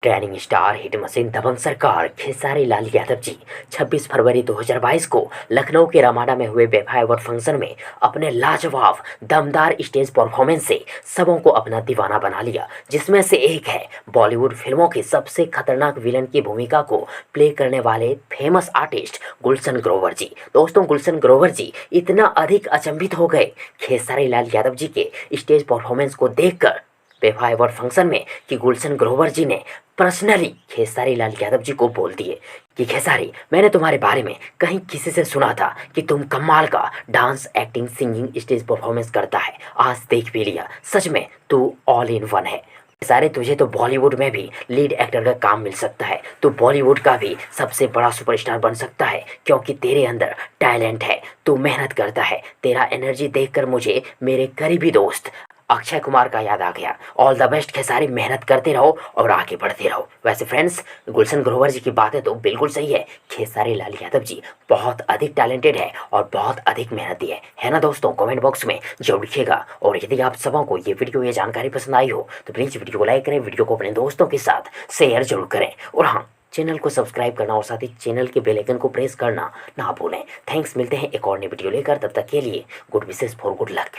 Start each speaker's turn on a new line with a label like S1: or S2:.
S1: Training star hit machine दबंग सरकार खेसारी लाल यादव जी 26 फरवरी 2022 को लखनऊ के रमाडा में हुए बेफा अवार्ड फंक्शन में अपने लाजवाब दमदार स्टेज परफॉर्मेंस से सबों को अपना दीवाना बना लिया, जिसमें से एक है बॉलीवुड फिल्मों के सबसे खतरनाक विलन की भूमिका को प्ले करने वाले फेमस आर्टिस्ट गुलशन ग्रोवर जी। दोस्तों, गुलशन ग्रोवर जी इतना अधिक अचंभित हो गए खेसारी लाल यादव जी के स्टेज परफॉर्मेंस को देखकर बेफा अवार्ड फंक्शन में कि गुलशन ग्रोवर जी ने पर्सनली खेसारी लाल यादव जी को बोल दिए कि खेसारी, मैंने तुम्हारे बारे में कहीं किसी से सुना था कि तुम कमाल का dance, acting, singing, stage performance करता है। आज देख भी लिया, सच में तू ऑल इन वन है। सारे तुझे तो बॉलीवुड में भी लीड एक्टर का काम मिल सकता है, तू बॉलीवुड का भी सबसे बड़ा सुपरस्टार बन सकता है, क्योंकि तेरे अंदर टैलेंट है, तू मेहनत करता है। तेरा एनर्जी देखकर मुझे मेरे करीबी दोस्त अक्षय कुमार का याद आ गया। ऑल द बेस्ट खेसारी, मेहनत करते रहो और आगे बढ़ते रहो। वैसे फ्रेंड्स, गुलशन ग्रोवर जी की बातें तो बिल्कुल सही है। खेसारी लाल यादव जी बहुत अधिक टैलेंटेड है और बहुत अधिक मेहनती है ना दोस्तों? कमेंट बॉक्स में जरूर लिखिएगा। और यदि आप सबों को ये वीडियो, ये जानकारी पसंद आई हो तो प्लीज़ वीडियो को लाइक करें, वीडियो को अपने दोस्तों के साथ शेयर जरूर करें। और हाँ, चैनल को सब्सक्राइब करना और साथ ही चैनल के बेल आइकन को प्रेस करना ना भूलें। थैंक्स, मिलते हैं एक और नई वीडियो लेकर। तब तक के लिए good wishes for good luck.